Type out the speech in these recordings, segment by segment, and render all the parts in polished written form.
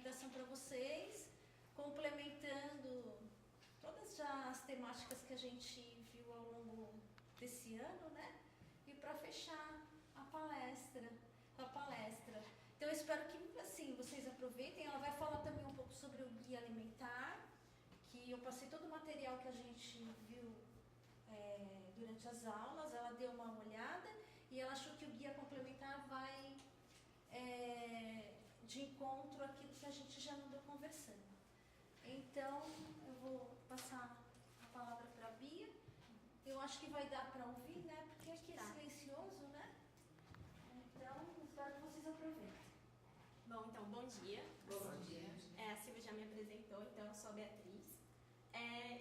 recomendação para vocês, complementando todas já as temáticas que a gente viu ao longo desse ano, né? E para fechar a palestra. Então eu espero que assim, vocês aproveitem. Ela vai falar também um pouco sobre o guia alimentar, que eu passei todo o material que a gente viu durante as aulas, ela deu uma olhada e ela achou que o guia complementar vai de encontro àquilo que a gente já andou conversando. Então, eu vou passar a palavra para a Bia. Eu acho que vai dar para ouvir, né? Porque aqui é silencioso, né? Então, espero que vocês aproveitem. Bom, então, bom dia. Bom dia. A Silvia já me apresentou, então eu sou a Beatriz.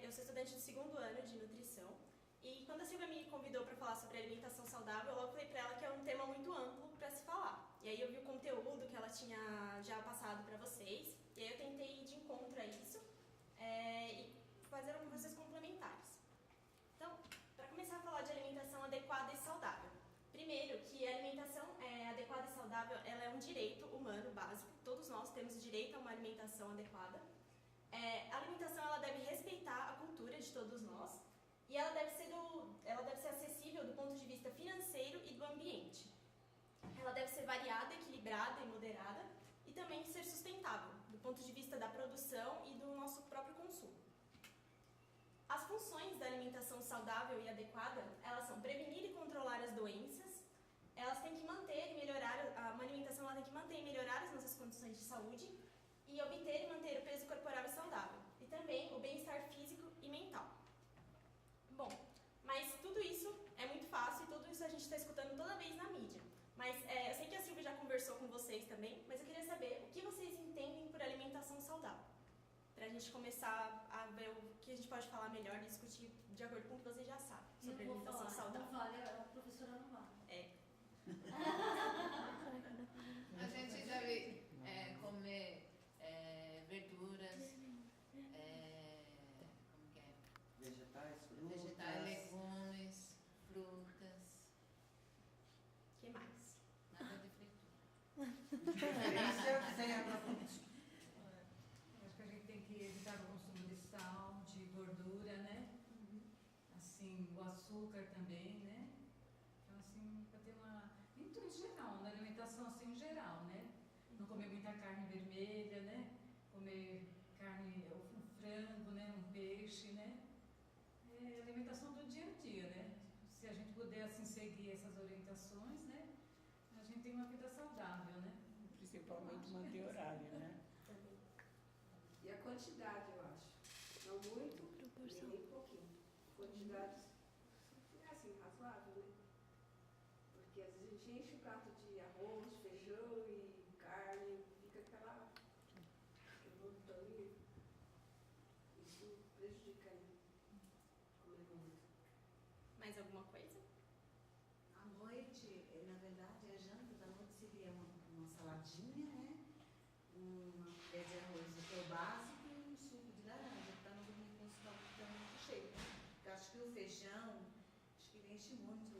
Eu sou estudante do 2º ano de nutrição. E quando a Silvia me convidou para falar sobre alimentação saudável, eu logo falei para ela que é um tema muito amplo para se falar. E aí eu vi o conteúdo que ela tinha já passado para vocês, e aí eu tentei ir de encontro a isso e fazer algumas coisas complementares. Então, para começar a falar de alimentação adequada e saudável. Primeiro, que a alimentação adequada e saudável ela é um direito humano básico. Todos nós temos direito a uma alimentação adequada. A alimentação ela deve respeitar a cultura de todos nós. E ela deve ser acessível do ponto de vista financeiro e do ambiente. Ela deve ser variada, equilibrada e moderada e também ser sustentável, do ponto de vista da produção e do nosso próprio consumo. As funções da alimentação saudável e adequada, elas são prevenir e controlar as doenças, elas têm que manter e melhorar, uma alimentação ela tem que manter e melhorar as nossas condições de saúde e obter e manter o peso corporal e saudável, e também o bem-estar físico e mental. Bom, mas tudo isso é muito fácil e tudo isso a gente está escutando toda vez na mídia. Mas eu sei que a Silvia já conversou com vocês também, mas eu queria saber o que vocês entendem por alimentação saudável. Para a gente começar a ver o que a gente pode falar melhor e discutir de acordo com o que vocês já sabem sobre alimentação saudável. Não vale, a professora não vale. A gente deve comer verduras, Vegetais, legumes, frutas. O que mais? Nada de fritura. Preferência sem agrotóxicos. Acho que a gente tem que evitar o consumo de sal, de gordura, né? Assim, o açúcar também, né? Então, assim, para ter uma... Em tudo em geral, na alimentação assim em geral, né? Não comer muita carne vermelha, né? Comer carne, um frango, né? Um peixe, né? Alimentação do dia a dia, né? Se a gente puder, assim, seguir essas orientações, né? A gente tem uma vida saudável, né? Principalmente manter horário, né? E a quantidade, eu acho. Não muito, nem pouquinho. Quantidades, assim, razoável, né? Porque às vezes a gente enche o prato de arroz, feijão e carne, fica aquela montanha. Isso prejudica, né? Comer muito. Mais alguma coisa? À noite, na verdade, a janta da noite seria uma saladinha, né? Uma colher de arroz, que é o básico, e um suco de laranja, para não dormir com o estômago tão muito cheio, né? Porque eu acho que o feijão, acho que ele enche muito.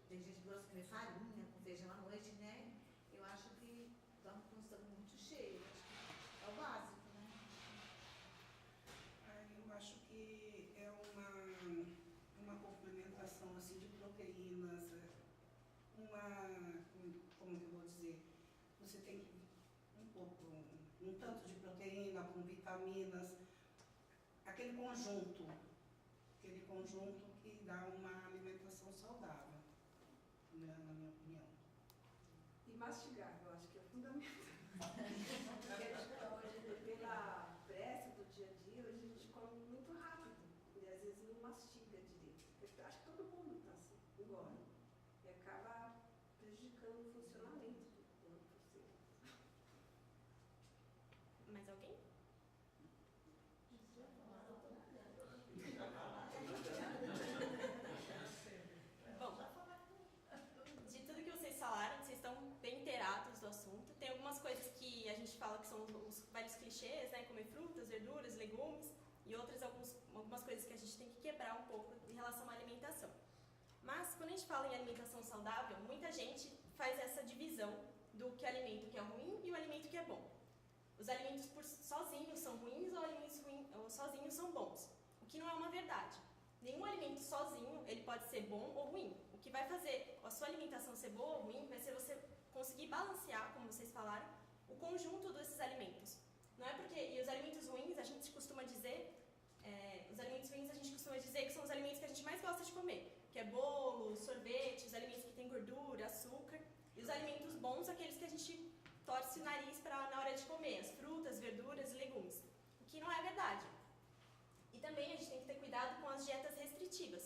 Tem gente que gosta de comer farinha com feijão à noite, né? Eu acho que estamos com o estômago muito cheio, acho que é o básico, né? Eu acho que é uma complementação assim, de proteínas, como eu vou dizer, você tem um tanto de proteína com vitaminas, aquele conjunto que dá uma alimentação saudável, né, na minha opinião. E mastigar, eu acho que é fundamental. Porque hoje, pela pressa do dia a dia, hoje a gente come muito rápido. E às vezes não mastiga direito. Eu acho que todo mundo está assim, engorda. E acaba prejudicando o funcionamento do corpo. Assim. Mais alguém? Bom, de tudo que vocês falaram, vocês estão bem inteirados do assunto. Tem algumas coisas que a gente fala que são os vários clichês, né? Comer frutas, verduras, legumes, e outras algumas coisas que a gente tem que quebrar um pouco em relação à alimentação. Mas quando a gente fala em alimentação saudável, muita gente faz essa divisão do que alimento que é ruim e o alimento que é bom. os alimentos sozinhos são ruins ou alimentos ou sozinhos são bons. O que não é uma verdade. Nenhum alimento sozinho ele pode ser bom ou ruim. O que vai fazer a sua alimentação ser boa ou ruim vai ser você conseguir balancear, como vocês falaram, o conjunto desses alimentos. Não é porque... E os alimentos ruins, a gente costuma dizer... que são os alimentos que a gente mais gosta de comer. Que é bolo, sorvete, os alimentos que têm gordura, açúcar. E os alimentos bons, aqueles que a gente torce o nariz na hora de comer. As frutas, verduras e legumes. O que não é verdade. E também a gente tem que ter cuidado com as dietas restritivas.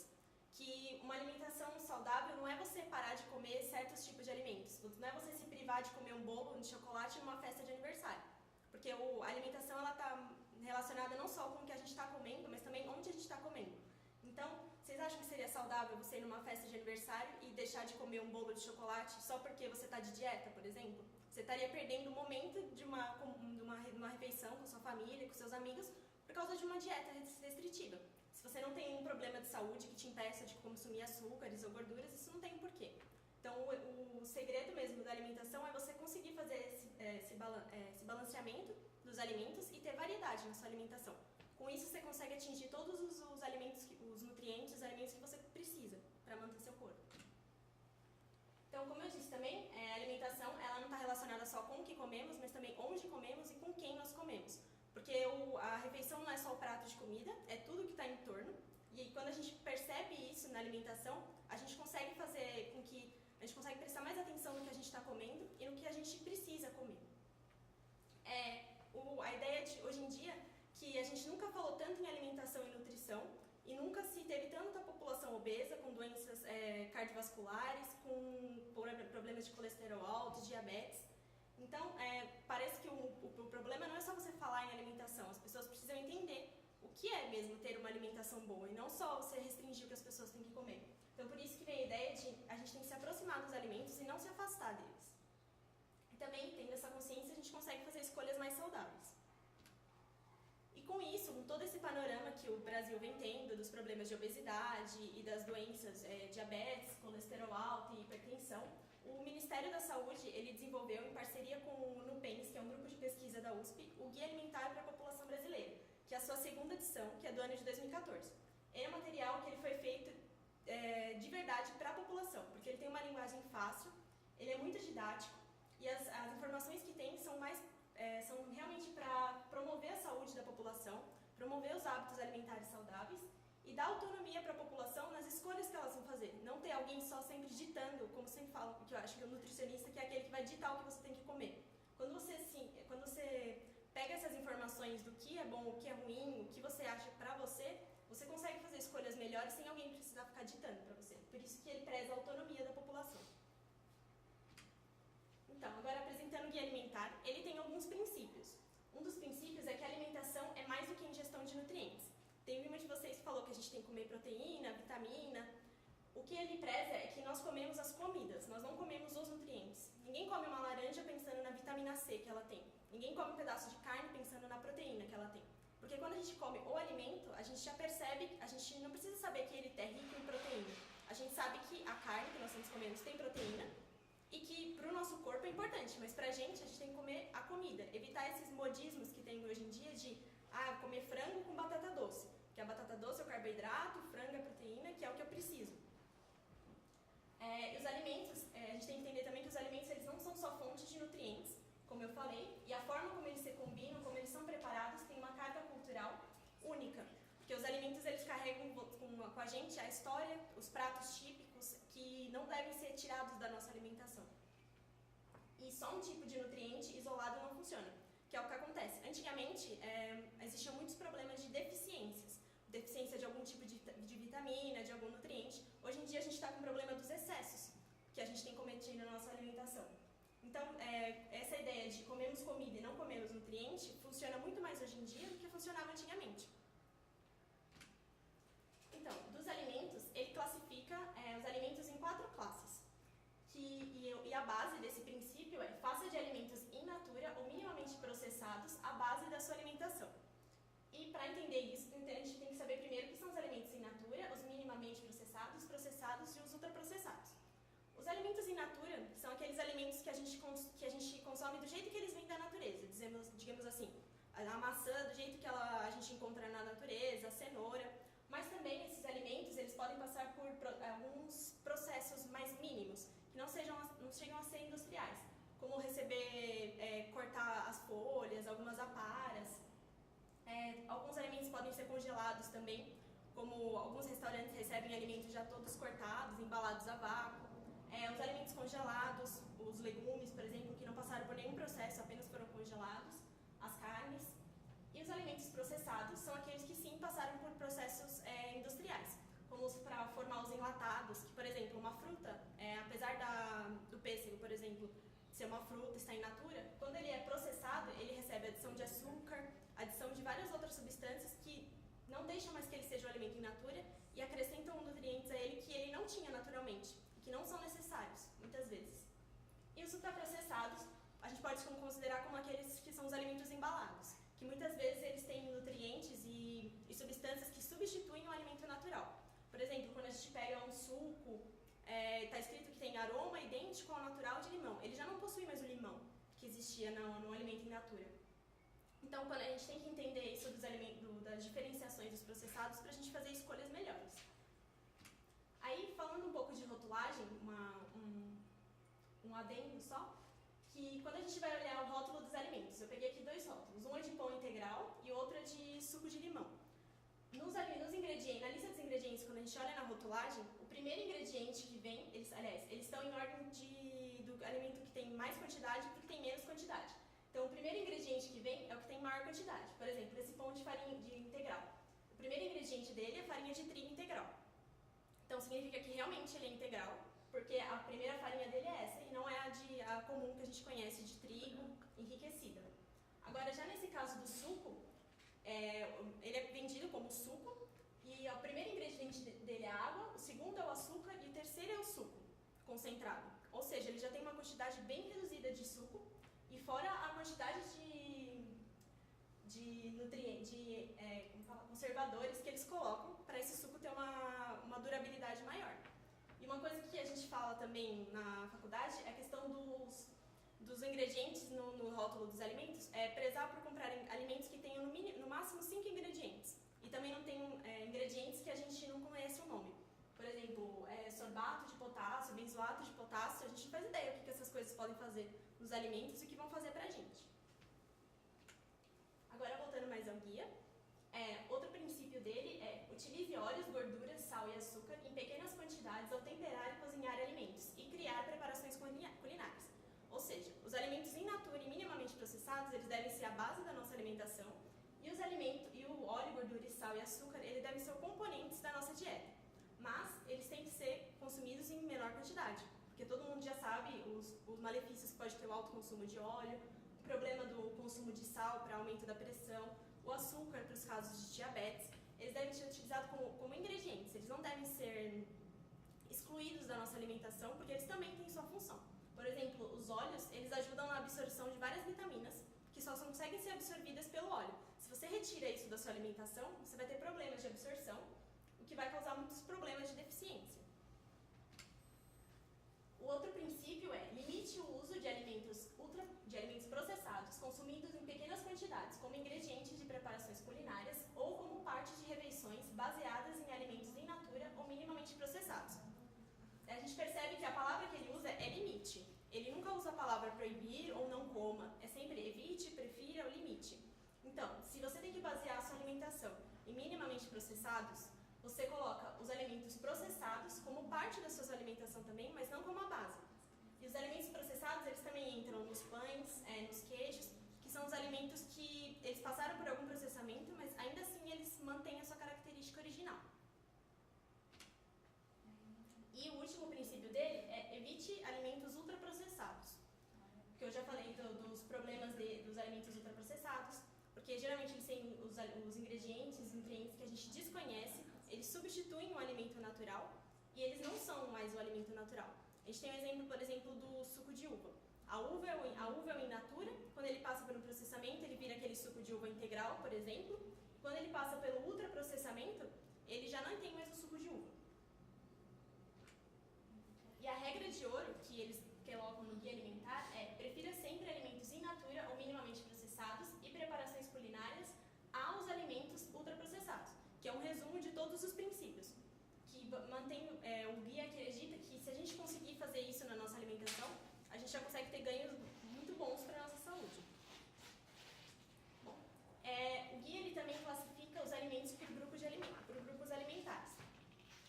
Que uma alimentação saudável não é você parar de comer certos tipos de alimentos. Não é você se privar de comer um bolo de chocolate numa festa de aniversário. Porque a alimentação está relacionada não só com o que a gente está comendo, mas também onde a gente está comendo. Então, vocês acham que seria saudável você ir numa festa de aniversário e deixar de comer um bolo de chocolate só porque você está de dieta, por exemplo? Você estaria perdendo o momento de uma refeição com sua família, com seus amigos, por causa de uma dieta restritiva. Se você não tem um problema de saúde que te impeça de consumir açúcares ou gorduras, isso não tem um porquê. Então, o segredo mesmo da alimentação é você conseguir fazer esse balanceamento dos alimentos e ter variedade na sua alimentação. Com isso, você consegue atingir todos os alimentos, os nutrientes, os alimentos que você precisa para manter seu corpo. Então, como eu disse também, a alimentação ela não está relacionada só com o que comemos, mas também onde comemos e com quem nós comemos. Porque a refeição não é só o prato de comida, é tudo que está em torno. E quando a gente percebe isso na alimentação, a gente consegue fazer com que a gente consegue prestar mais atenção no que a gente está comendo e no que a gente precisa comer. A ideia de hoje em dia que a gente nunca falou tanto em alimentação e nutrição e nunca se teve tanta população obesa, com doenças cardiovasculares, com problemas de colesterol alto, diabetes. Então, parece que o problema não é só você falar em alimentação, as pessoas precisam entender o que é mesmo ter uma alimentação boa e não só você restringir o que as pessoas têm que comer. Então, por isso que vem a ideia de a gente tem que se aproximar dos alimentos e não se afastar deles. E também, tendo essa consciência, a gente consegue fazer escolhas mais saudáveis. E com isso, com todo esse panorama que o Brasil vem tendo, dos problemas de obesidade e das doenças diabetes, colesterol alto e hipertensão, o Ministério da Saúde ele desenvolveu, em parceria com o NUPENS, que é um grupo de pesquisa da USP, o Guia Alimentar para a População Brasileira, que é a sua segunda edição, que é do ano de 2014. Ele é um material que ele foi feito de verdade para a população, porque ele tem uma linguagem fácil, ele é muito didático e as informações que tem são realmente para promover a saúde da população, promover os hábitos alimentares saudáveis e dar autonomia para a população nas escolhas que elas vão fazer. Não ter alguém só sempre ditando, como sempre falam, que eu acho que o nutricionista que é aquele que vai ditar o que você tem que comer. Quando você pega essas informações do que é bom, o que é ruim, o que você acha para você, você consegue fazer escolhas melhores sem alguém precisar ficar ditando para você. Por isso que ele preza a autonomia da população. Então, agora apresentando o Guia Alimentar, ele tem alguns princípios. Um dos princípios é que a alimentação é mais do que ingestão de nutrientes. Tem uma de vocês que falou que a gente tem que comer proteína, vitamina. O que ele preza é que nós comemos as comidas, nós não comemos os nutrientes. Ninguém come uma laranja pensando na vitamina C que ela tem. Ninguém come um pedaço de carne pensando na proteína que ela tem. Porque quando a gente come o alimento, a gente já percebe, a gente não precisa saber que ele é rico em proteína. A gente sabe que a carne que nós estamos comendo tem proteína e que para o nosso corpo é importante, mas para a gente tem que comer a comida. Evitar esses modismos que tem hoje em dia de comer frango com batata doce. Que a batata doce é o carboidrato, o frango é a proteína, que é o que eu preciso. E os alimentos, a gente tem que entender também que os alimentos eles não são só fontes de nutrientes, como eu falei, e a forma como eles se combinam, como eles são preparados, tem uma carga cultural única. Porque os alimentos eles carregam com a gente a história, os pratos típicos que não devem ser tirados da nossa alimentação. E só um tipo de nutriente isolado não funciona, que é o que acontece. Antigamente, existiam muitos problemas de deficiências. Deficiência de algum tipo de vitamina, de algum nutriente. Hoje em dia a gente está com o problema dos excessos que a gente tem cometido na nossa alimentação. Então, essa ideia de comermos comida e não comermos nutriente funciona muito mais hoje em dia do que funcionava antigamente. Então, dos alimentos, ele classifica os alimentos em 4 classes. E a base desse princípio é faça de alimentos in natura ou minimamente processados a base da sua alimentação. E para entender isso, a gente tem que saber primeiro o que são os alimentos in natura, os minimamente processados, processados e os ultraprocessados. Os alimentos in natura são aqueles alimentos que a gente consome do jeito que eles vêm da natureza, digamos a maçã do jeito que a gente encontra na natureza, a cenoura, mas também esses alimentos eles podem passar por alguns processos mais mínimos, que não chegam a ser industriais, como cortar as folhas, algumas aparas. Alguns alimentos podem ser congelados também, como alguns restaurantes recebem alimentos já todos cortados, embalados a vácuo. Os alimentos congelados, os legumes, por exemplo, que não passaram por nenhum processo, apenas foram congelados, as carnes. E os alimentos processados são aqueles que sim passaram por processos industriais, como para formar os enlatados, que, por exemplo, uma fruta, apesar do pêssego, por exemplo, ser uma fruta, está in natura, quando ele é processado, ele recebe adição de açúcar, adição de várias outras substâncias que não deixam mais que ele seja um alimento in natura e acrescentam nutrientes a ele que ele não tinha naturalmente, e que não são necessários, muitas vezes. E os ultraprocessados, a gente pode considerar como aqueles que são os alimentos embalados, que muitas vezes eles têm nutrientes e substâncias que substituem o alimento natural. Por exemplo, quando a gente pega um suco, está escrito que tem aroma idêntico ao natural de limão. Ele já não possui mais o limão que existia no alimento in natura. Então, quando a gente tem que entender isso das diferenciações dos processados para a gente fazer escolhas melhores. Aí, falando um pouco de rotulagem, um adendo só, que quando a gente vai olhar o rótulo dos alimentos, eu peguei aqui 2 rótulos, um é de pão integral e outro é de suco de limão. Nos ingredientes, na lista dos ingredientes, quando a gente olha na rotulagem, o primeiro ingrediente que vem, eles estão em ordem do alimento que tem mais quantidade para o que tem menos quantidade. Então, o primeiro ingrediente que vem é o que tem maior quantidade. Por exemplo, esse pão de farinha de integral. O primeiro ingrediente dele é farinha de trigo integral. Então, significa que realmente ele é integral, porque a primeira farinha dele é essa e não é a comum que a gente conhece de trigo enriquecida. Agora, já nesse caso do suco, ele é vendido como suco e o primeiro ingrediente dele é a água, o segundo é o açúcar e o terceiro é o suco concentrado. Ou seja, ele já tem uma quantidade bem reduzida de suco e fora a quantidade de nutrientes, conservadores que eles colocam para esse suco ter uma durabilidade maior. E uma coisa que a gente fala também na faculdade é a questão dos ingredientes no rótulo dos alimentos, prezar por comprar alimentos que tenham no máximo 5 ingredientes. E também não tem ingredientes que a gente não conhece o nome. Por exemplo, sorbato de potássio, benzoato de potássio, a gente não faz ideia o que essas coisas podem fazer nos alimentos e o que vão fazer pra gente. Agora, voltando mais ao guia, outro princípio dele é utilize óleos, gorduras, sal e açúcar em pequenas quantidades ao temperar e cozinhar alimentos e criar preparações culinárias. Ou seja, os alimentos in natura e minimamente processados, eles devem ser a base da nossa alimentação e o óleo, gordura, sal e açúcar, eles devem ser componentes da nossa dieta. Mas eles têm que ser consumidos em menor quantidade, porque todo mundo já sabe os malefícios que pode ter o alto consumo de óleo, o problema do consumo de sal para aumento da pressão, o açúcar para os casos de diabetes. Eles devem ser utilizados como ingredientes, eles não devem ser excluídos da nossa alimentação, porque eles também têm sua função. Por exemplo, os óleos, eles ajudam na absorção de várias vitaminas, que só conseguem ser absorvidas pelo óleo. Se você retira isso da sua alimentação, você vai ter problemas de absorção, o que vai causar muitos problemas de deficiência. O outro princípio é limite o uso de alimentos processados, consumidos em pequenas quantidades, como ingredientes de preparações culinárias ou como parte de refeições baseadas em alimentos in natura ou minimamente processados. A gente percebe que a palavra que ele usa é limite. Ele nunca usa a palavra proibir ou não coma. É sempre evite, prefira ou limite. Então, se você tem que basear a sua alimentação em minimamente processados, você coloca os alimentos processados como parte da sua alimentação também, mas não como a base. E os alimentos processados, eles também entram nos pães, nos queijos, que são os alimentos que eles passaram por algum processamento, mas ainda assim eles mantêm a sua característica original. E o último princípio dele é evite alimentos ultraprocessados. Porque eu já falei dos problemas dos alimentos ultraprocessados, porque geralmente eles têm os ingredientes, os nutrientes que a gente desconhece, eles substituem o alimento natural e eles não são mais o alimento natural. A gente tem um exemplo, por exemplo, do suco de uva. A uva é o in natura, quando ele passa por um processamento, ele vira aquele suco de uva integral, por exemplo. Quando ele passa pelo ultraprocessamento, ele já não tem mais o suco de uva. E a regra de ouro que eles colocam no guia alimentar é: prefira sempre alimentos in natura ou minimamente processados e preparações culinárias o guia acredita que se a gente conseguir fazer isso na nossa alimentação, a gente já consegue ter ganhos muito bons para a nossa saúde. Bom, o guia ele também classifica os alimentos por grupos alimentares.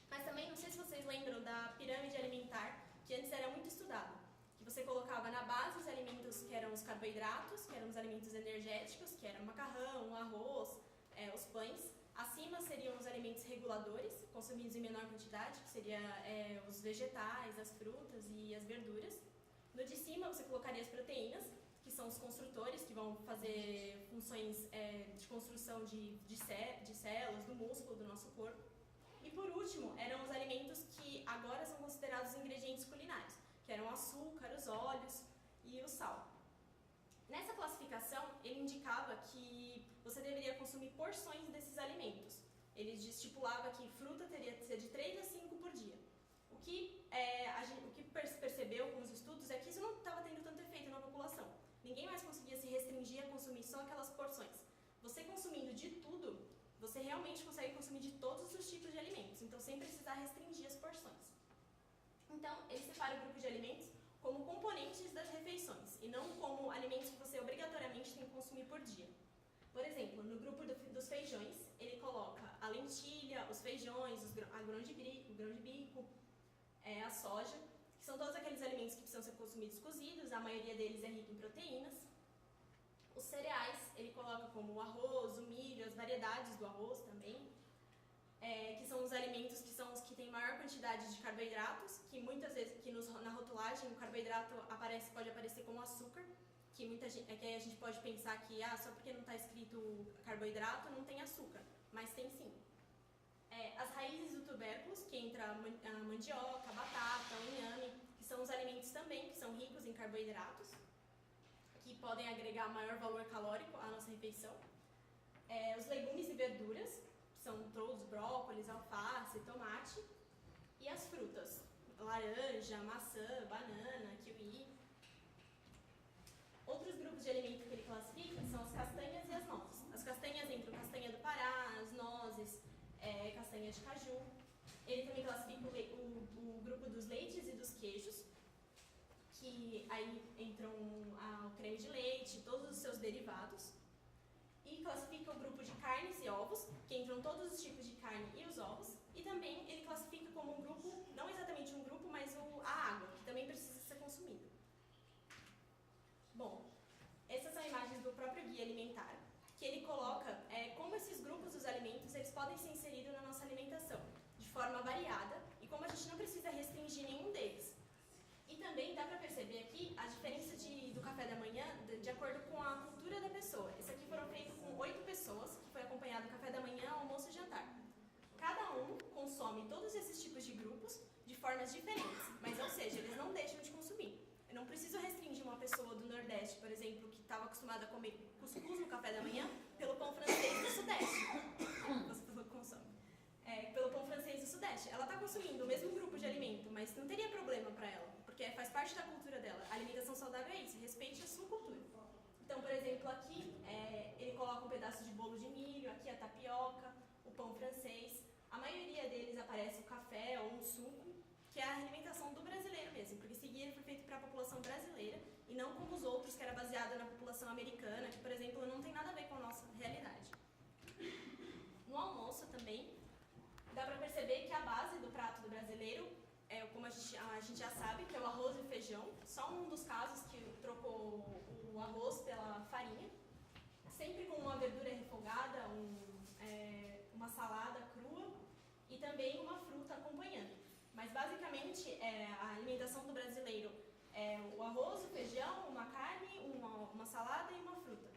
Mas também, não sei se vocês lembram da pirâmide alimentar, que antes era muito estudado. Que você colocava na base os alimentos que eram os carboidratos, que eram os alimentos energéticos, que era o macarrão, o arroz, os pães. Acima seriam os alimentos reguladores, consumidos em menor quantidade, que seriam os vegetais, as frutas e as verduras. No de cima você colocaria as proteínas, que são os construtores, que vão fazer funções de construção de células, do músculo, do nosso corpo. E por último, eram os alimentos que agora são considerados ingredientes culinários, que eram o açúcar, os óleos e o sal. Nessa classificação, ele indicava que você deveria consumir porções desses alimentos. Ele estipulava que fruta teria que ser de 3 a 5 por dia. O que percebeu com os estudos é que isso não estava tendo tanto efeito na população. Ninguém mais conseguia se restringir a consumir só aquelas porções. Você consumindo de tudo, você realmente consegue consumir de todos os tipos de alimentos, então sem precisar restringir as porções. Então, ele separa o grupo de alimentos como componentes das refeições e não como alimentos que você obrigatoriamente tem que consumir por dia. Por exemplo, no grupo dos feijões, ele coloca a lentilha, os feijões, o grão de bico, a soja, que são todos aqueles alimentos que precisam ser consumidos cozidos, a maioria deles é rica em proteínas. Os cereais, ele coloca como o arroz, o milho, as variedades do arroz também, que são os alimentos que são os que têm maior quantidade de carboidratos, que muitas vezes na rotulagem o carboidrato pode aparecer como açúcar, que aí a gente pode pensar que só porque não está escrito carboidrato não tem açúcar, mas tem sim. As raízes do tubérculos, que entra a mandioca, a batata, o inhame, que são os alimentos também que são ricos em carboidratos, que podem agregar maior valor calórico à nossa refeição. Os legumes e verduras, que são todos brócolis, alface, tomate. E as frutas, laranja, maçã, banana, kiwi. Outros grupos de alimentos que ele classifica são as castanhas e as nozes. As castanhas entram castanha do Pará, as nozes, castanha de caju. Ele também classifica o grupo dos leites e dos queijos, que aí entram o creme de leite, todos os seus derivados. E classifica o grupo de carnes e ovos, que entram todos os tipos de carne e os ovos. E também ele classifica como um grupo, não exatamente um grupo, mas a água, que também precisa ser consumida. Bom, essas são imagens do próprio guia alimentar, que ele coloca como esses grupos dos alimentos eles podem ser inseridos na nossa alimentação, de forma variada, e como a gente não precisa restringir nenhum deles. E também dá para perceber aqui a diferença do café da manhã de acordo com a cultura da pessoa. Esse aqui foram feitos com 8 pessoas, que foi acompanhado do café da manhã, almoço e jantar. Cada um consome todos esses tipos de grupos de formas diferentes, mas, ou seja, eles não deixam de consumir. Eu não preciso restringir uma pessoa do Nordeste, por exemplo, que estava acostumada a comer cuscuz no café da manhã, pelo pão francês do Sudeste. Você falou que consome. Pelo pão francês do Sudeste. Ela está consumindo o mesmo grupo de alimento, mas não teria problema para ela, porque faz parte da cultura dela. A alimentação saudável é isso, respeite a sua cultura. Então, por exemplo, aqui ele coloca um pedaço de bolo de milho, aqui a tapioca, o pão francês. A maioria deles aparece o café ou um suco, que é a alimentação do brasileiro mesmo, porque esse guia foi feito para a população brasileira e não como os outros, que era baseado na população americana, que, por exemplo, não tem nada a ver com a nossa realidade. No almoço também, dá para perceber que a base do prato do brasileiro como a gente já sabe, que é o arroz e o feijão. Só um dos casos que trocou o arroz pela farinha, sempre com uma verdura refogada, uma salada crua e também uma fruta acompanhando. Mas basicamente a alimentação do brasileiro é o arroz, o feijão, uma carne, uma salada e uma fruta.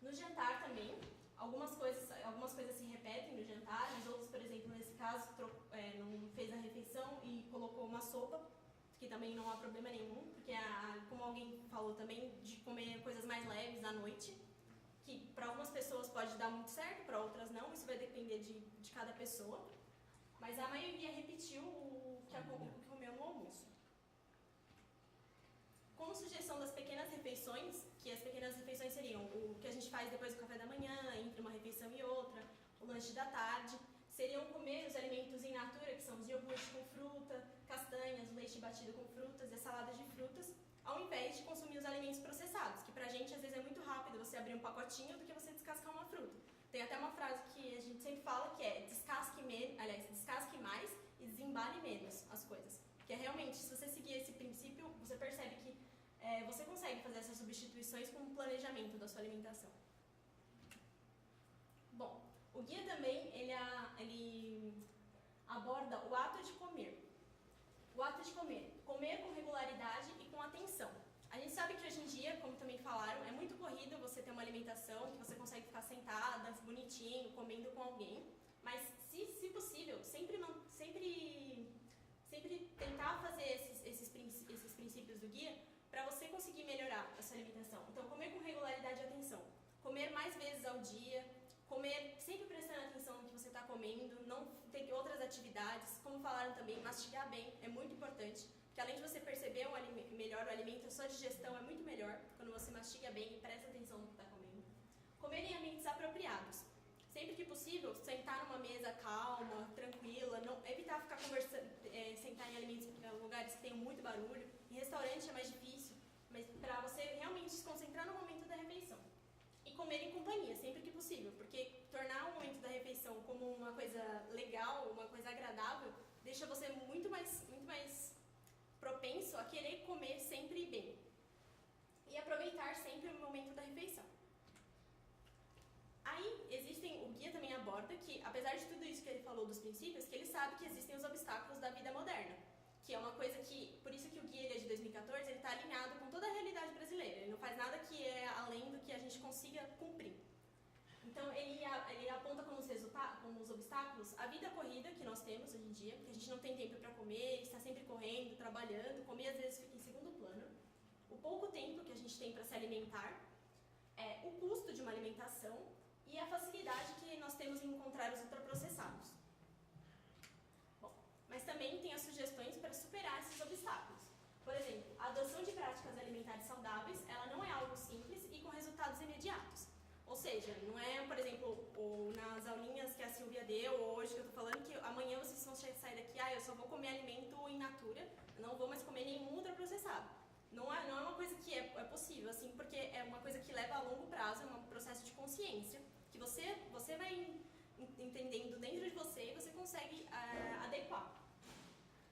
No jantar também, algumas coisas se repetem no jantar, os outros, por exemplo, nesse caso, não fez a refeição e colocou uma sopa, que também não há problema nenhum, porque como alguém falou também, de comer coisas mais leves à noite, que para algumas pessoas pode dar muito certo, para outras não, isso vai depender de cada pessoa, mas a maioria repetiu o que comeu no almoço. Com sugestão das pequenas refeições, que as pequenas refeições seriam o que a gente faz depois do café da manhã, entre uma refeição e outra, o lanche da tarde, seriam comer os alimentos in natura, que são os iogurtes com fruta, castanhas, o leite batido com frutas e a salada de frutas, ao invés de consumir os alimentos processados, que pra gente às vezes é muito rápido você abrir um pacotinho do que você descascar uma fruta. Tem até uma frase que a gente sempre fala que é descasque mais e desembale menos as coisas. Que é realmente, se você seguir esse princípio, você percebe que você consegue fazer essas substituições com o planejamento da sua alimentação. Bom, o guia também, ele aborda o ato de comer. O ato de comer. Comer com regularidade e com atenção. A gente sabe que hoje em dia, como também falaram, é muito corrido você ter uma alimentação que você consegue ficar sentada, bonitinho, comendo com alguém. Mas, se possível, sempre tentar fazer esses princípios do guia para você conseguir melhorar a sua alimentação. Então, comer com regularidade e atenção. Comer mais vezes ao dia. Comer sempre prestando atenção no que você está comendo, não ter outras atividades. Como falaram também, mastigar bem é muito importante, porque além de você perceber melhor o alimento, a sua digestão é muito melhor quando você mastiga bem e presta atenção no que está comendo. Comer em ambientes apropriados. Sempre que possível, sentar numa mesa calma, tranquila, evitar ficar conversando, sentar em lugares que tenham muito barulho. Em restaurante é mais difícil, mas para você realmente se concentrar no momento da refeição. E comer em companhia, sempre que possível, porque tornar o momento da refeição como uma coisa legal, uma coisa agradável, deixa você muito mais propenso a querer comer sempre bem. E aproveitar sempre o momento da refeição. Aí, o guia também aborda que, apesar de tudo isso que ele falou dos princípios, que ele sabe que existem os obstáculos da vida moderna. Que é uma coisa que, por isso que o guia é de 2014, ele está alinhado com toda a realidade brasileira. Ele não faz nada que é além do que a gente consiga cumprir. Então, ele aponta como os obstáculos a vida corrida que nós temos hoje em dia, que a gente não tem tempo para comer, está sempre correndo, trabalhando, comer às vezes fica em segundo plano. O pouco tempo que a gente tem para se alimentar, o custo de uma alimentação e a facilidade que nós temos em encontrar os ultraprocessados. Mas também tem as sugestões para superar esses obstáculos. Por exemplo, a adoção de práticas alimentares saudáveis, ela não é algo simples e com resultados imediatos. Ou seja, não é, por exemplo, nas aulinhas que a Silvia deu, ou hoje que eu estou falando, que amanhã vocês vão sair daqui, eu só vou comer alimento in natura, não vou mais comer nenhum ultraprocessado. Não é uma coisa que é possível, assim, porque é uma coisa que leva a longo prazo, é um processo de consciência, que você vai entendendo dentro de você e você consegue adequar.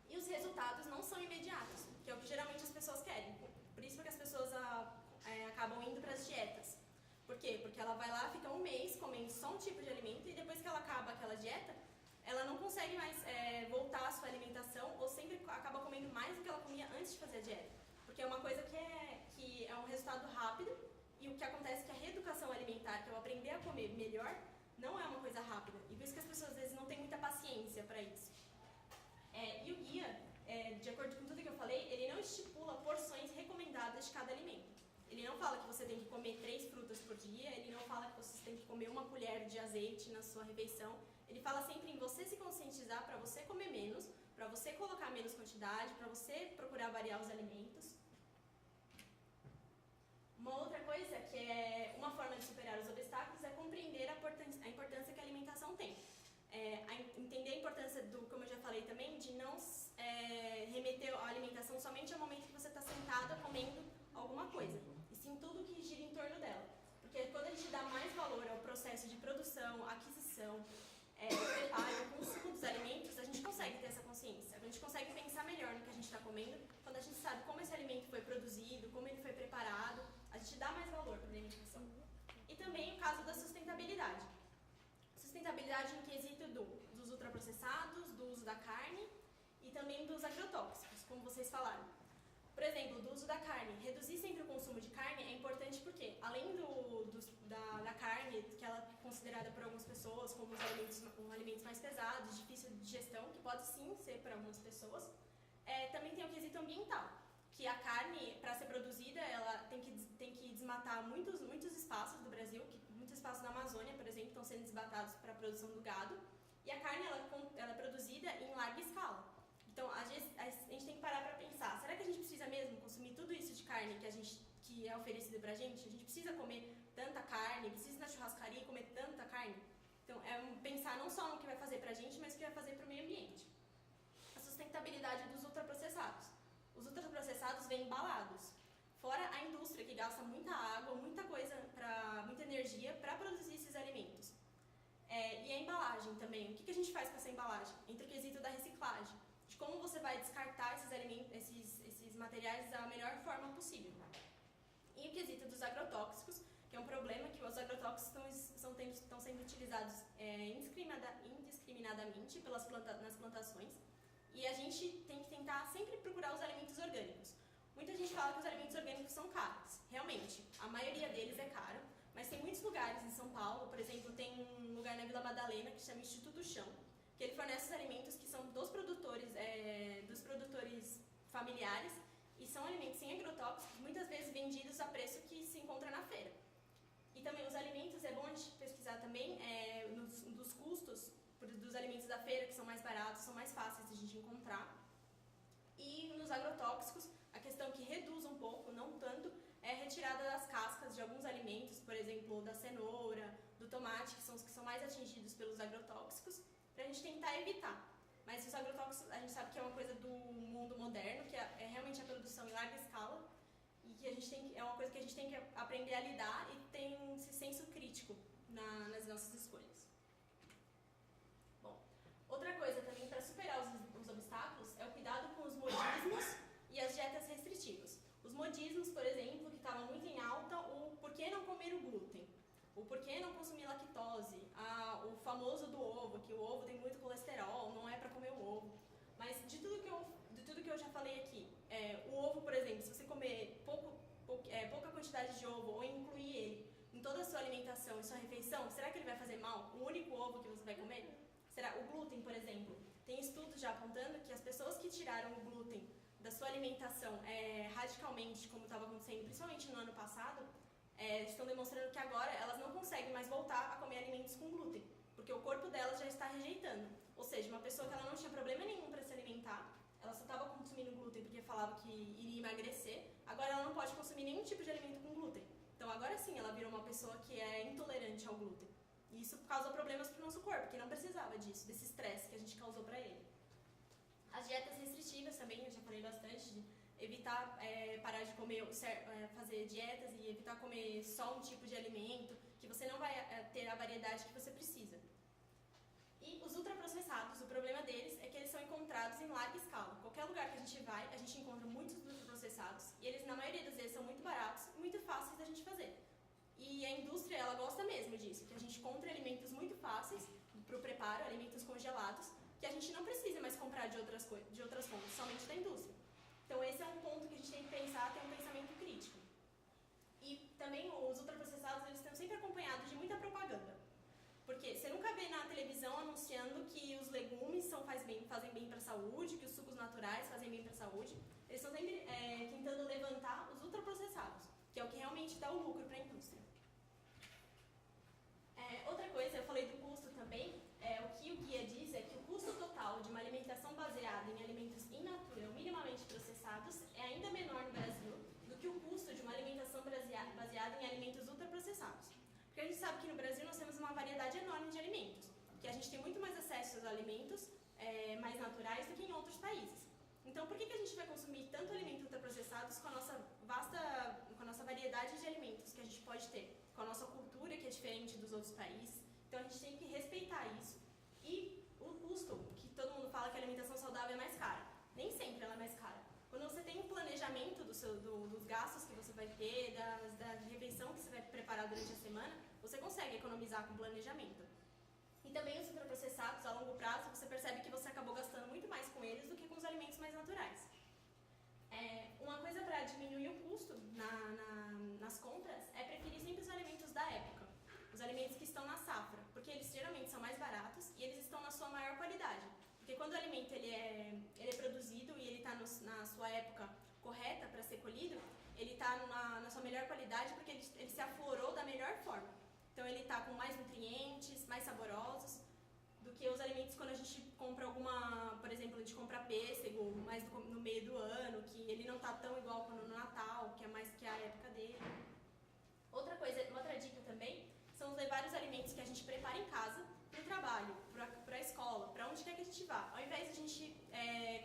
E os resultados não são imediatos, que é o que geralmente as pessoas querem. Por isso que as pessoas acabam indo para as dietas. Por quê? Porque ela vai lá, fica um mês comendo só um tipo de alimento e depois que ela acaba aquela dieta, ela não consegue mais voltar à sua alimentação ou sempre acaba comendo mais do que ela comia antes de fazer a dieta. Porque é uma coisa que é um resultado rápido e o que acontece é que a reeducação alimentar, que é o aprender a comer melhor, não é uma coisa rápida. E por isso que as pessoas às vezes não têm muita paciência para isso. E o guia, de acordo com tudo que eu falei, ele não estipula porções recomendadas de cada alimento. Ele não fala que você tem que comer 3 frutas por dia, ele não fala que você tem que comer 1 colher de azeite na sua refeição. Ele fala sempre em você se conscientizar para você comer menos, para você colocar menos quantidade, para você procurar variar os alimentos. Uma outra coisa que é uma forma de superar os obstáculos é compreender a importância que a alimentação tem. Entender a importância como eu já falei também, de não remeter a alimentação somente ao momento que você está sentada comendo alguma coisa, e sim tudo que gira em torno dela. Porque quando a gente dá mais valor ao processo de produção, aquisição, preparo, consumo dos alimentos, a gente consegue ter essa consciência. A gente consegue pensar melhor no que a gente está comendo, quando a gente sabe como esse alimento foi produzido, como ele foi preparado, a gente dá mais valor para a alimentação. E também o caso da sustentabilidade. Sustentabilidade no quesito dos ultraprocessados, do uso da carne e também dos agrotóxicos, como vocês falaram. Por exemplo, do uso da carne. Reduzir sempre o consumo de carne é importante porque, além da carne, que ela é considerada por algumas pessoas como alimentos mais pesados, difícil de digestão, que pode sim ser para algumas pessoas, também tem o quesito ambiental, que a carne, para ser produzida, ela tem que desmatar muitos espaços do Brasil, muitos espaços da Amazônia, por exemplo, estão sendo desmatados para a produção do gado, e a carne ela é produzida em larga escala. Então, a gente tem que parar para pensar, será que a gente precisa mesmo consumir tudo isso de carne que é oferecido pra gente? A gente precisa comer tanta carne, precisa ir na churrascaria e comer tanta carne? Então, pensar não só no que vai fazer pra gente, mas o que vai fazer pro meio ambiente. A sustentabilidade dos ultraprocessados. Os ultraprocessados vêm embalados. Fora a indústria, que gasta muita água, muita energia para produzir esses alimentos. E a embalagem também. O que a gente faz com essa embalagem? Entra o quesito da reciclagem, de como você vai descartar esses alimentos, esses materiais da melhor forma possível. E o quesito dos agrotóxicos, que é um problema que os agrotóxicos estão sendo utilizados indiscriminadamente nas plantações. E a gente tem que tentar sempre procurar os alimentos orgânicos. Muita gente fala que os alimentos orgânicos são caros. Realmente, a maioria deles é caro, mas tem muitos lugares em São Paulo, por exemplo, tem um lugar na Vila Madalena que se chama Instituto Chão, que ele fornece os alimentos que são dos produtores familiares e são alimentos sem agrotóxicos, muitas vezes vendidos a preço que se encontra na feira. E também os alimentos, é bom a gente pesquisar também dos custos dos alimentos da feira, que são mais baratos, são mais fáceis de a gente encontrar. E nos agrotóxicos, a questão que reduz um pouco, não tanto, é a retirada das cascas de alguns alimentos, por exemplo, da cenoura, do tomate, que são os que são mais atingidos pelos agrotóxicos, para a gente tentar evitar. Mas os agrotóxicos, a gente sabe que é uma coisa do mundo moderno, que é realmente a produção em larga escala, e que é uma coisa que a gente tem que aprender a lidar e ter esse senso crítico nas nossas escolhas. Bom, outra coisa também para superar os obstáculos é o cuidado com os modismos e as dietas restritivas. Os modismos, por exemplo, que estavam muito em alta, o porquê não comer o glúten, o porquê não consumir lactose, o famoso do ovo, que o ovo tem muito colesterol, não é para comer o ovo. Mas de tudo que eu já falei aqui, o ovo, por exemplo, se você comer pouca quantidade de ovo ou incluir ele em toda a sua alimentação, em sua refeição, será que ele vai fazer mal? O único ovo que você vai comer? Será o glúten, por exemplo? Tem estudos já apontando que as pessoas que tiraram o glúten da sua alimentação radicalmente, como estava acontecendo principalmente no ano passado, estão demonstrando que agora elas não conseguem mais voltar a comer alimentos com glúten, porque o corpo delas já está rejeitando. Ou seja, uma pessoa que ela não tinha problema nenhum para se alimentar, ela só estava consumindo glúten porque falava que iria emagrecer, agora ela não pode consumir nenhum tipo de alimento com glúten. Então agora sim ela virou uma pessoa que é intolerante ao glúten. E isso causa problemas para o nosso corpo, que não precisava disso, desse estresse que a gente causou para ele. As dietas restritivas também, eu já falei bastante, de evitar parar de comer, fazer dietas e evitar comer só um tipo de alimento, que você não vai ter a variedade que você precisa. E os ultraprocessados, o problema deles é que eles são encontrados em larga escala. Qualquer lugar que a gente vai, a gente encontra muitos ultraprocessados e eles, na maioria das vezes, são muito baratos e muito fáceis da gente fazer. E a indústria, ela gosta mesmo disso, que a gente compra alimentos muito fáceis para o preparo, alimentos congelados, que a gente não precisa mais comprar de outras fontes, somente da indústria. Então esse é um ponto que a gente tem que pensar, ter um pensamento crítico. E também os ultraprocessados, eles estão sempre acompanhados de muita propaganda. Porque você nunca vê na televisão anunciando que os legumes fazem bem para a saúde, que os sucos naturais fazem bem para a saúde. Eles estão sempre tentando levantar os ultraprocessados, que é o que realmente dá o lucro para a indústria. Outra coisa, eu falei do custo também, o que o guia diz é que o custo total de uma alimentação baseada em alimentos in natura ou minimamente processados é ainda menor no Brasil do que o custo de uma alimentação baseada em alimentos ultraprocessados. Porque a gente sabe que no Brasil nós temos uma variedade enorme de alimentos, que a gente tem muito mais acesso aos alimentos mais naturais do que em outros países. Então, por que a gente vai consumir tanto alimento ultraprocessados com a nossa variedade de alimentos que a gente pode ter, com a nossa cultura que é diferente dos outros países? Então, a gente tem que respeitar isso. E o custo, que todo mundo fala que a alimentação saudável é mais cara. Nem sempre ela é mais cara. Quando você tem um planejamento dos gastos que você vai ter, da refeição que você vai preparar durante a semana, você consegue economizar com planejamento. E também os ultraprocessados, a longo prazo, você percebe que você acabou gastando muito mais com eles do que com os alimentos mais naturais. Uma coisa para diminuir o custo nas compras é preferir sempre os alimentos da época. Os alimentos que estão na safra, porque eles geralmente são mais baratos e eles estão na sua maior qualidade. Porque quando o alimento ele é produzido e ele está na sua época correta para ser colhido, ele está na sua melhor qualidade porque ele se aflorou da melhor forma. Então ele está com mais nutrientes, mais saborosos, do que os alimentos quando a gente compra por exemplo, a gente compra pêssego mais no meio do ano, que ele não está tão igual quando no Natal, que é mais que a época dele. Outra dica também são levar os alimentos que a gente prepara em casa onde quer que a gente vá, ao invés de a gente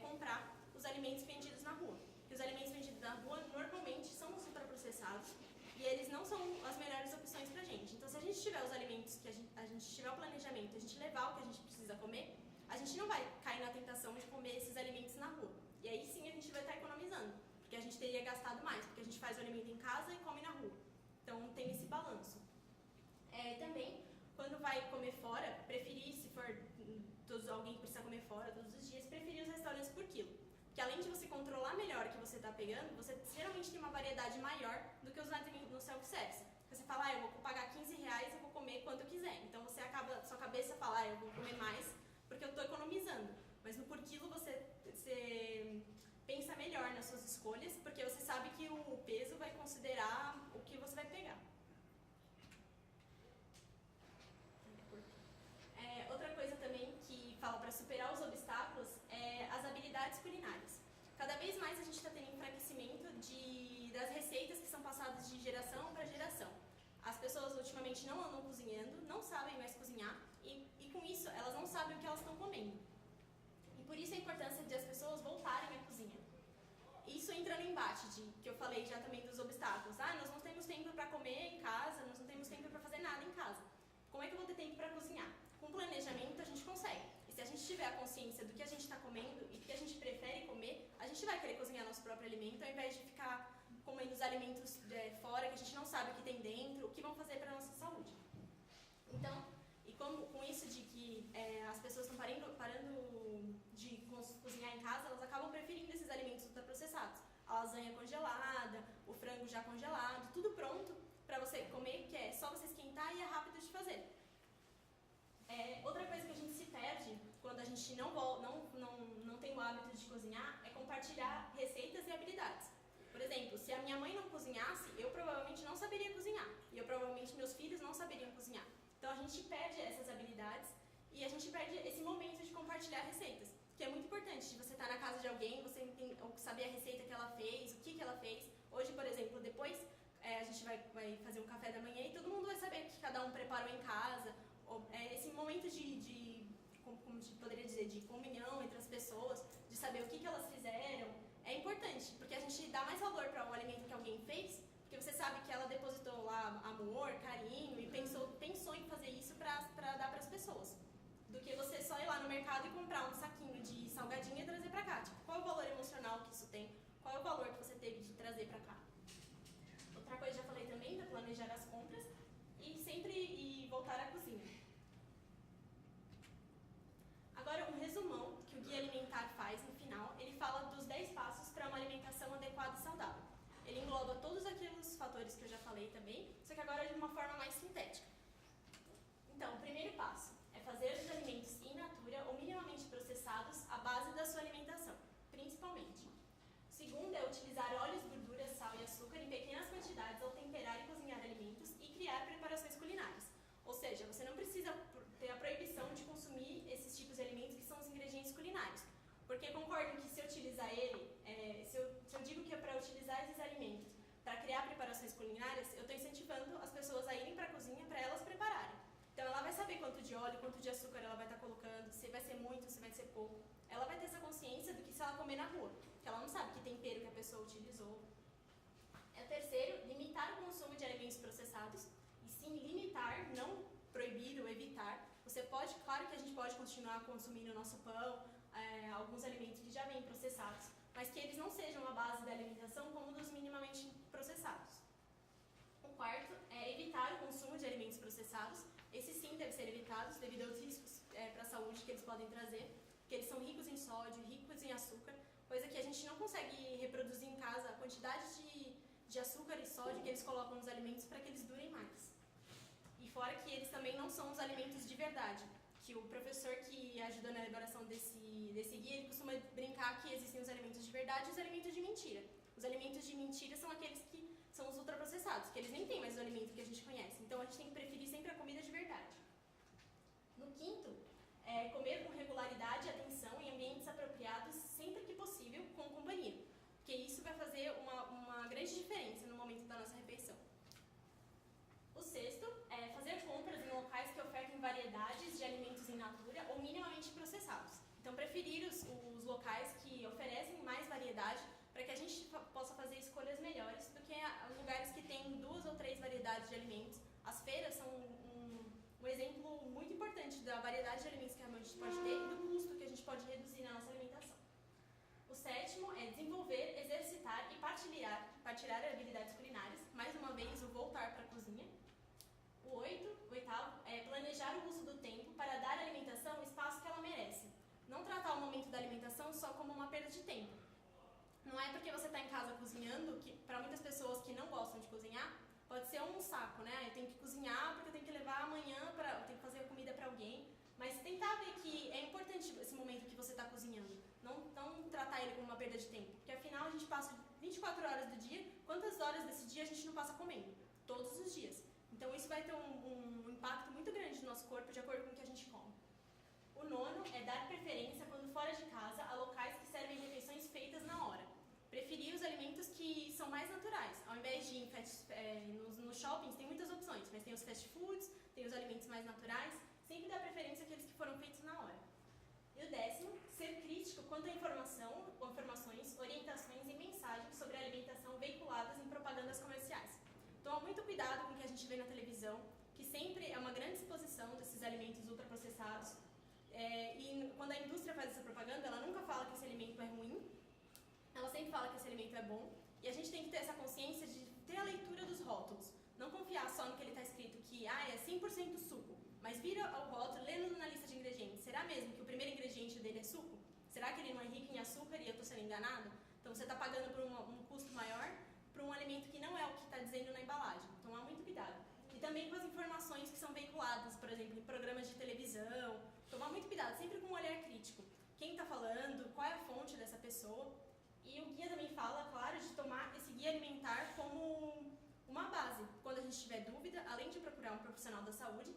comprar os alimentos vendidos na rua. Porque os alimentos vendidos na rua normalmente são os ultraprocessados e eles não são as melhores opções pra gente. Então, se a gente tiver os alimentos, que a gente tiver o planejamento, a gente levar o que a gente precisa comer, a gente não vai cair na tentação de comer esses alimentos na rua. E aí sim a gente vai estar economizando, porque a gente teria gastado mais, porque a gente faz o alimento em casa e come na rua. Então, tem esse balanço. Também, quando vai comer fora, preferir, se for alguém que precisa comer fora todos os dias, preferir os restaurantes por quilo. Porque além de você controlar melhor o que você está pegando, você geralmente tem uma variedade maior do que os alimentos no self-service. Você fala, eu vou pagar R$15, eu vou comer quanto eu quiser. Então você acaba, sua cabeça fala, eu vou comer mais porque eu estou economizando. Mas no por quilo você pensa melhor nas suas escolhas, porque você sabe que o peso vai considerar o que você vai pegar. Outra coisa também que fala para superar os obstáculos é as habilidades culinárias. Cada vez mais a gente está tendo enfraquecimento das receitas que são passadas de geração para geração. As pessoas ultimamente não andam cozinhando, não sabem mais cozinhar e com isso elas não sabem o que elas estão comendo. E por isso a importância de as pessoas voltarem à cozinha. Isso entra no embate que eu falei já também dos obstáculos. Nós não temos tempo para comer em casa, nós não temos tempo para fazer nada em casa. Como é que eu vou ter tempo para cozinhar? Com planejamento a gente consegue. E se a gente tiver a consciência do que a gente está comendo e do que a gente prefere comer, a gente vai querer cozinhar nosso próprio alimento ao invés de ficar comendo os alimentos fora, que a gente não sabe o que tem dentro, o que vão fazer para a nossa saúde. Então, e com isso de que as pessoas estão parando de cozinhar em casa, elas acabam preferindo esses alimentos ultraprocessados. A lasanha congelada, o frango já congelado, tudo pronto para você comer, que é só você esquentar e é rápido de fazer. Outra coisa que a gente se perde quando a gente não tem o hábito de cozinhar é compartilhar receitas e habilidades. Por exemplo, se a minha mãe não cozinhasse, eu provavelmente não saberia cozinhar. E provavelmente meus filhos não saberiam cozinhar. Então a gente perde essas habilidades e a gente perde esse momento de compartilhar receitas. Que é muito importante, de você estar na casa de alguém, você saber a receita que ela fez, o que ela fez. Hoje, por exemplo, depois a gente vai fazer um café da manhã e todo mundo vai saber o que cada um preparou em casa. Esse momento como poderia dizer, de comunhão entre as pessoas, de saber o que elas fizeram, é importante, porque a gente dá mais valor para o alimento que alguém fez, porque você sabe que ela depositou lá amor, carinho e pensou em fazer isso para dar para as pessoas, do que você só ir lá no mercado e comprar um saquinho de salgadinho e trazer para cá. Tipo, qual é o valor emocional que isso tem? Qual é o valor que você teve de trazer para cá? Outra coisa, já falei também, de planejar as compras e voltar à cozinha. Agora, um resumão que o Guia Alimentar faz no final, ele fala dos 10 passos para uma alimentação adequada e saudável. Ele engloba todos aqueles fatores que eu já falei também, só que agora de uma forma mais sintética. Então, o primeiro passo é fazer os alimentos in natura ou minimamente processados a base da sua alimentação, principalmente. O segundo é utilizar óleos, gorduras, sal e açúcar em pequenas quantidades ao temperar e cozinhar alimentos e criar preparações culinárias. Ou seja, você não precisa ter a proibição de consumir esses tipos de alimentos que são os ingredientes culinários. Porque concordo que se eu utilizar se eu digo que é para utilizar esses alimentos para criar preparações culinárias, eu estou incentivando as pessoas a irem para a cozinha para elas prepararem. Então ela vai saber quanto de óleo, quanto de açúcar ela vai estar colocando, se vai ser muito, se vai ser pouco. Ela vai ter essa consciência do que se ela comer na rua, que ela não sabe que tempero que a pessoa utilizou. O terceiro, limitar o consumo de alimentos processados. E sim, limitar, não proibir ou evitar. Você pode, claro que a gente pode continuar consumindo o nosso pão, alguns alimentos que já vêm processados, mas que eles não sejam a base da alimentação como dos minimamente processados. O quarto é evitar o consumo de alimentos processados. Esses sim devem ser evitados devido aos riscos para a saúde que eles podem trazer, porque eles são ricos em sódio, ricos em açúcar, coisa que a gente não consegue reproduzir em casa a quantidade de açúcar e sódio que eles colocam nos alimentos para que eles durem mais. E fora que eles também não são os alimentos de verdade, que o professor que ajudou na elaboração desse guia, ele costuma brincar que existem os alimentos de verdade e os alimentos de mentira. Os alimentos de mentira são aqueles que são os ultraprocessados, que eles nem têm mais o alimento que a gente conhece. Então a gente tem que preferir sempre a comida de verdade. No quinto, comer com regularidade e atenção em ambientes apropriados sempre que possível, com companhia. Porque isso vai fazer uma grande diferença no momento da nossa refeição. O sexto é fazer compras em locais que ofertem variedades de alimentos in natura ou minimamente processados. variedade de alimentos que realmente a gente pode ter e do custo que a gente pode reduzir na nossa alimentação. O sétimo é desenvolver, exercitar e partilhar habilidades culinárias. Mais uma vez, o voltar para a cozinha. O oitavo é planejar o uso do tempo para dar à alimentação o espaço que ela merece. Não tratar o momento da alimentação só como uma perda de tempo. Não é porque você está em casa cozinhando, que para muitas pessoas que não gostam de cozinhar, pode ser um saco, né? Eu tenho que cozinhar porque eu tenho que levar amanhã, eu tenho que fazer comida para alguém. Mas tentar ver que é importante esse momento que você está cozinhando. Não tratar ele como uma perda de tempo. Porque afinal a gente passa 24 horas do dia, quantas horas desse dia a gente não passa comendo? Todos os dias. Então isso vai ter um impacto muito grande no nosso corpo de acordo com o que a gente come. O nono é dar preferência quando fora de casa a locais que servem refeições feitas na hora. Preferir os alimentos que são mais naturais. Ao invés de ir nos shoppings, tem muitas opções, mas tem os fast foods, tem os alimentos mais naturais. Sempre dá preferência àqueles que foram feitos na hora. E o décimo, ser crítico quanto à informações, orientações e mensagens sobre a alimentação veiculadas em propagandas comerciais. Toma muito cuidado com o que a gente vê na televisão, que sempre é uma grande exposição desses alimentos ultraprocessados. E quando a indústria faz essa propaganda, ela nunca fala que esse alimento é ruim, ela sempre fala que esse alimento é bom. E a gente tem que ter essa consciência de ter a leitura dos rótulos. Não confiar só no que ele está escrito, que é 100% suco. Mas vira ao rótulo, lendo na lista de ingredientes. Será mesmo que o primeiro ingrediente dele é suco? Será que ele não é rico em açúcar e eu estou sendo enganado? Então você está pagando por um custo maior para um alimento que não é o que está dizendo na embalagem. Então há muito cuidado. E também com as informações que são veiculadas, por exemplo, em programas de televisão. Tomar muito cuidado, sempre com um olhar crítico. Quem está falando, qual é a fonte dessa pessoa. E o guia também fala, claro, de tomar esse guia alimentar como uma base. Quando a gente tiver dúvida, além de procurar um profissional da saúde,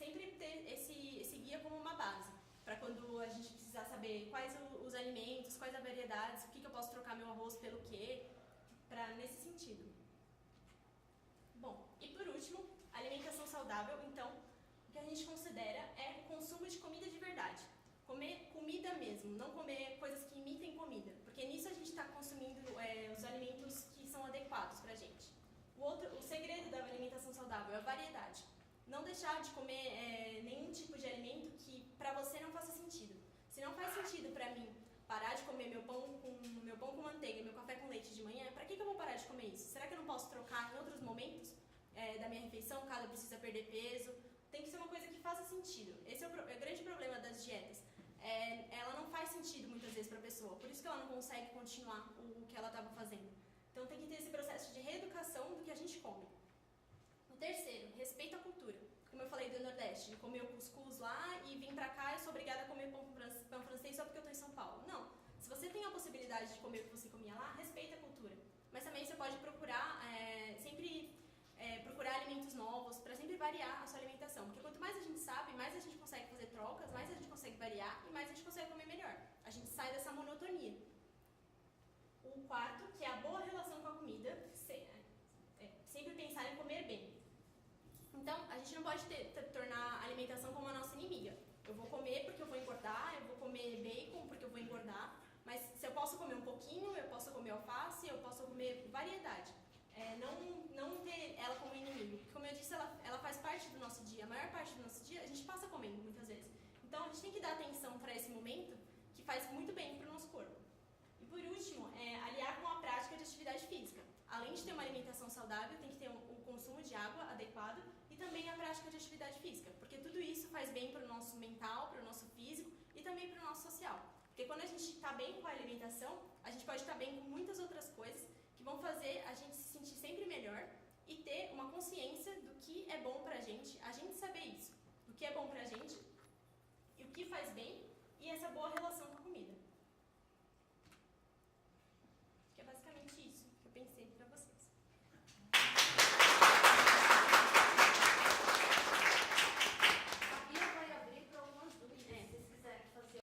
sempre ter esse guia como uma base. Para quando a gente precisar saber quais os alimentos, quais as variedades, o que eu posso trocar meu arroz pelo quê, nesse sentido. Bom, e por último, alimentação saudável. Então, o que a gente considera é o consumo de comida de verdade. Comer comida mesmo, não comer coisas que imitem comida. Porque nisso a gente está consumindo os alimentos que são adequados para a gente. O segredo da alimentação saudável é a variedade. Não deixar de comer nenhum tipo de alimento que para você não faça sentido. Se não faz sentido para mim parar de comer meu pão com manteiga, meu café com leite de manhã, para que eu vou parar de comer isso? Será que eu não posso trocar em outros momentos da minha refeição, caso eu precise perder peso? Tem que ser uma coisa que faça sentido. Esse é o grande problema das dietas. Ela não faz sentido muitas vezes para a pessoa, por isso que ela não consegue continuar o que ela estava fazendo. Então tem que ter esse processo de reeducação do que a gente come. O terceiro, respeito à cultura. Como eu falei do Nordeste, de comer o cuscuz lá e vim pra cá, eu sou obrigada a comer pão francês só porque eu tô em São Paulo. Não. Se você tem a possibilidade de comer o que você comia lá, respeita a cultura. Mas também você pode procurar, procurar alimentos novos, para sempre variar a sua alimentação. Porque quanto mais a gente sabe, mais a gente consegue fazer trocas, mais a gente consegue variar e mais a gente consegue comer melhor. A gente sai dessa monotonia. O quarto, que é a boa relação com a comida, sempre pensar em comer bem. Então, a gente não pode tornar a alimentação como a nossa inimiga. Eu vou comer porque eu vou engordar, eu vou comer bacon porque eu vou engordar, mas se eu posso comer um pouquinho, eu posso comer alface, eu posso comer variedade. Não ter ela como inimigo. Porque, como eu disse, ela faz parte do nosso dia. A maior parte do nosso dia a gente passa comendo, muitas vezes. Então, a gente tem que dar atenção para esse momento que faz muito bem para o nosso corpo. E, por último, aliar com a prática de atividade física. Além de ter uma alimentação saudável, tem que ter um consumo de água adequado e também a prática de atividade física, porque tudo isso faz bem para o nosso mental, para o nosso físico e também para o nosso social. Porque quando a gente está bem com a alimentação, a gente pode estar bem com muitas outras coisas que vão fazer a gente se sentir sempre melhor e ter uma consciência do que é bom para a gente saber isso, do que é bom para a gente e o que faz bem e essa boa relação